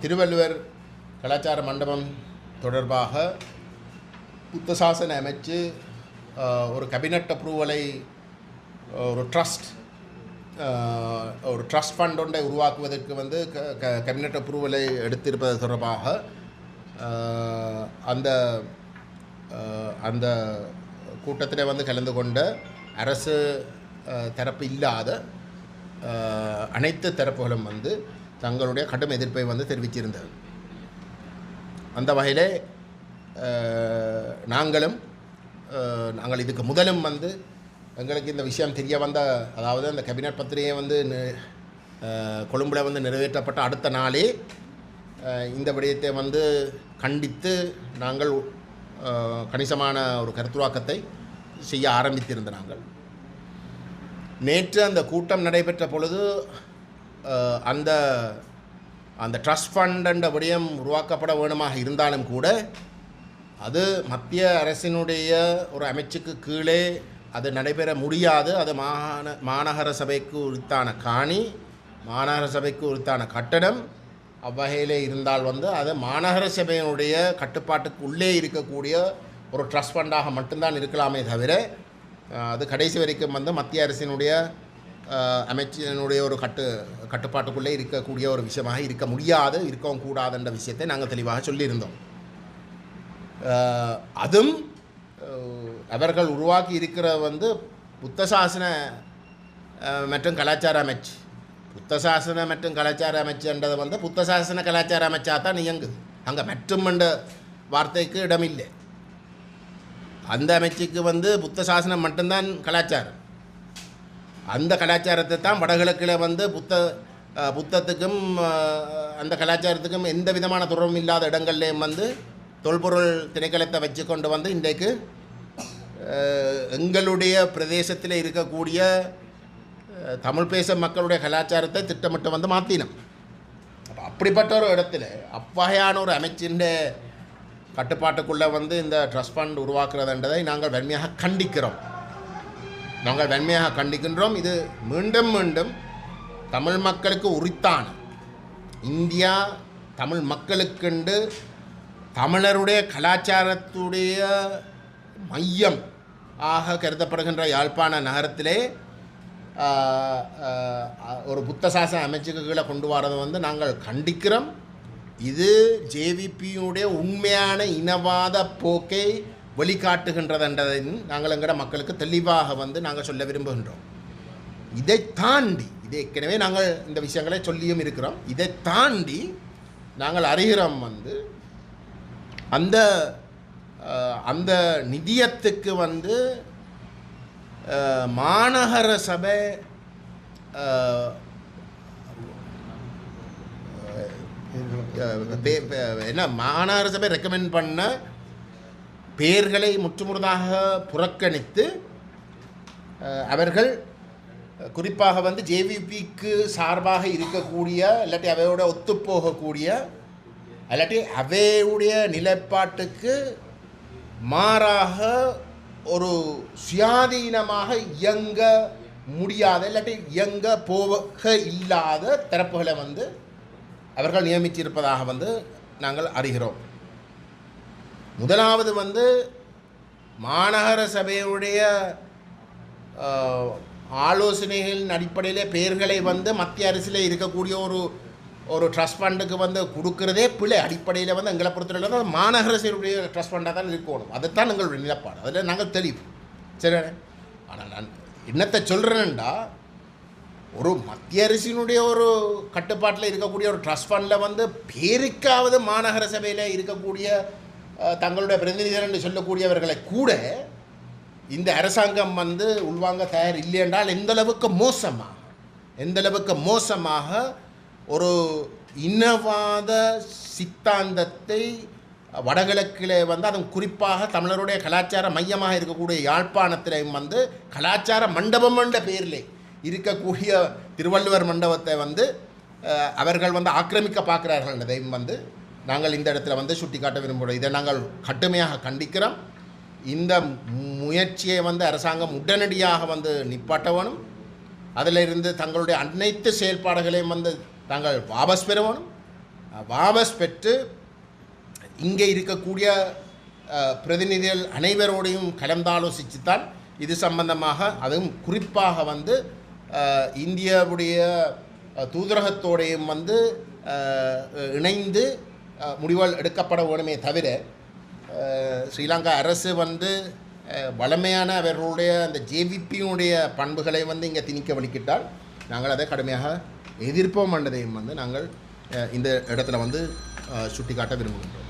திருவள்ளுவர் கலாச்சார மண்டபம் தொடர்பாக புத்தசாசன அமைச்சு ஒரு கேபினட் அப்ரூவலை ஒரு ட்ரஸ்ட் ஃபண்ட் ஒன்றை உருவாக்குவதற்கு வந்து கேபினட் அப்ரூவலை எடுத்திருப்பது தொடர்பாக அந்த அந்த கூட்டத்தில் வந்து கலந்து கொண்ட அரசு தரப்பு இல்லாத அனைத்து தரப்புகளும் வந்து தங்களுடைய கடும் எதிர்ப்பை வந்து தெரிவித்திருந்தது. அந்த வகையில் நாங்கள் இதுக்கு முதலும் வந்து எங்களுக்கு இந்த விஷயம் தெரிய வந்த, அதாவது அந்த கேபினட் பத்திரிகை வந்து கொழும்பில் வந்து நிறைவேற்றப்பட்ட அடுத்த நாளே இந்த விடயத்தை வந்து கண்டித்து நாங்கள் கணிசமான ஒரு கருத்துருவாக்கத்தை செய்ய ஆரம்பித்திருந்த நாங்கள். நேற்று அந்த கூட்டம் நடைபெற்ற பொழுது அந்த ட்ரஸ்ட் ஃபண்ட் என்ற விடயம் உருவாக்கப்பட வேணுமாக இருந்தாலும் கூட அது மத்திய அரசினுடைய ஒரு அமைச்சுக்கு கீழே அது நடைபெற முடியாது. அது மாநகர சபைக்கு உரித்தான காணி, மாநகர சபைக்கு உரித்தான கட்டடம். அவ்வகையிலே இருந்தால் வந்து அது மாநகர சபையினுடைய கட்டுப்பாட்டுக்கு உள்ளே இருக்கக்கூடிய ஒரு ட்ரஸ்ட் ஃபண்டாக மட்டும்தான் இருக்கலாமே தவிர அது கடைசி வரைக்கும் வந்து மத்திய அரசினுடைய அமைச்சினுடைய ஒரு கட்டுப்பாட்டுக்குள்ளே இருக்கக்கூடிய ஒரு விஷயமாக இருக்க முடியாது, இருக்கவும் கூடாதுன்ற விஷயத்தை நாங்கள் தெளிவாக சொல்லியிருந்தோம். அதுவும் அவர்கள் உருவாக்கி இருக்கிற வந்து புத்தசாசன மற்றும் கலாச்சார அமைச்சு, புத்தசாசன மற்றும் கலாச்சார அமைச்சுன்றது வந்து புத்தசாசன கலாச்சார அமைச்சாக தான் இயங்குது. அங்கே மற்றும் என்ற வார்த்தைக்கு இடமில்லை. அந்த அமைச்சுக்கு வந்து புத்தசாசனம் மட்டும்தான் கலாச்சாரம். அந்த கலாச்சாரத்தை தான் வடகிழக்கில் வந்து புத்தத்துக்கும் அந்த கலாச்சாரத்துக்கும் எந்த விதமான தொடர்பும் இல்லாத இடங்கள்லேயும் வந்து தொல்பொருள் திணைக்களத்தை வச்சு கொண்டு வந்து இன்றைக்கு எங்களுடைய பிரதேசத்தில் இருக்கக்கூடிய தமிழ் பேசும் மக்களுடைய கலாச்சாரத்தை திட்டமிட்டு வந்து மாற்றினோம். அப்படிப்பட்ட ஒரு இடத்துல அவ்வகையான ஒரு அமைச்சின் கட்டுப்பாட்டுக்குள்ளே வந்து இந்த ட்ரஸ்ட் ஃபண்ட் உருவாக்குறதுன்றதை நாங்கள் வன்மையாக கண்டிக்கின்றோம். இது மீண்டும் மீண்டும் தமிழ் மக்களுக்கு உரித்தான, இந்தியா தமிழ் மக்களுக்கென்று தமிழருடைய கலாச்சாரத்துடைய மையம் ஆக கருதப்படுகின்ற யாழ்ப்பாண நகரத்திலே ஒரு புத்தசாசன அமைச்சுக்கு கீழே கொண்டு வரதை வந்து நாங்கள் கண்டிக்கிறோம். இது ஜேவிபியுடைய உண்மையான இனவாத போக்கை வெளிக்காட்டுகின்றதுன்றதை நாங்கள் எங்கட மக்களுக்கு தெளிவாக வந்து நாங்கள் சொல்ல விரும்புகின்றோம். இதை தாண்டி, இதை ஏற்கனவே நாங்கள் இந்த விஷயங்களை சொல்லியும் இருக்கிறோம், இதை தாண்டி நாங்கள் அறிகிறோம் வந்து அந்த நிதியத்துக்கு வந்து மாநகர சபை என்ன மாநகர சபை ரெக்கமெண்ட் பண்ண பெயர்களை முற்றுமுழுதாக புறக்கணித்து அவர்கள் குறிப்பாக வந்து ஜேவிபிக்கு சார்பாக இருக்கக்கூடிய, இல்லாட்டி அவையோட ஒத்துப்போகக்கூடிய, இல்லாட்டி அவையுடைய நிலைப்பாட்டுக்கு மாறாக ஒரு சுயாதீனமாக இயங்க முடியாத, இல்லாட்டி இயங்க போக இல்லாத தரப்புகளை வந்து அவர்கள் நியமித்திருப்பதாக வந்து நாங்கள் அறிகிறோம். முதலாவது வந்து மாநகர சபையுடைய ஆலோசனைகளின் அடிப்படையிலே பெயர்களை வந்து மத்திய அரசில் இருக்கக்கூடிய ஒரு ட்ரஸ்ட் ஃபண்டுக்கு வந்து கொடுக்குறதே பிள்ளை. அடிப்படையில் வந்து எங்களை பொறுத்தவரை வந்து மாநகர சபையுடைய ட்ரஸ்ட் ஃபண்டாக தான் இருக்கணும். அதுதான் எங்களுடைய நிலப்பாடு. அதில் நாங்கள் தெளிவு. சரி, ஆனால் நான் என்னத்தை சொல்கிறேன்டா, ஒரு மத்திய அரசினுடைய ஒரு கட்டுப்பாட்டில் இருக்கக்கூடிய ஒரு ட்ரஸ்ட் ஃபண்டில் வந்து பேருக்காவது மாநகர சபையில் இருக்கக்கூடிய தங்களுடைய பிரதிநிதிகள் என்று சொல்லக்கூடியவர்களை கூட இந்த அரசாங்கம் வந்து உள்வாங்க தயார் இல்லை என்றால் எந்தளவுக்கு மோசமாக ஒரு இனவாத சித்தாந்தத்தை வடகிழக்கிலே வந்து அதுவும் குறிப்பாக தமிழருடைய கலாச்சார மையமாக இருக்கக்கூடிய யாழ்ப்பாணத்திலையும் வந்து கலாச்சார மண்டபம் என்ற பெயரிலே இருக்கக்கூடிய திருவள்ளுவர் மண்டபத்தை வந்து அவர்கள் வந்து ஆக்கிரமிக்க பார்க்கிறார்கள் என்றதையும் வந்து நாங்கள் இந்த இடத்துல வந்து சுட்டி காட்ட விரும்புகிறோம். இதை நாங்கள் கடுமையாக கண்டிக்கிறோம். இந்த முயற்சியை வந்து அரசாங்கம் உடனடியாக வந்து நிப்பாட்டவனும், அதிலிருந்து தங்களுடைய அனைத்து செயல்பாடுகளையும் வந்து தாங்கள் வாபஸ் பெறவனும். வாபஸ் பெற்று இங்கே இருக்கக்கூடிய பிரதிநிதிகள் அனைவரோடையும் கலந்தாலோசித்துத்தான் இது சம்பந்தமாக, அதுவும் குறிப்பாக வந்து இந்தியாவுடைய தூதரகத்தோடையும் வந்து இணைந்து முடிவுகள் எடுக்கப்பட வேணுமே தவிர ஸ்ரீலங்கா அரசு வந்து வளமையான அவர்களுடைய அந்த ஜேவிபியினுடைய பண்புகளை வந்து இங்கே திணிக்க வலிக்கிட்டால் நாங்கள் அதை கடுமையாக எதிர்ப்போம் என்றதையும் வந்து நாங்கள் இந்த இடத்துல வந்து சுட்டிக்காட்ட விரும்புகின்றோம்.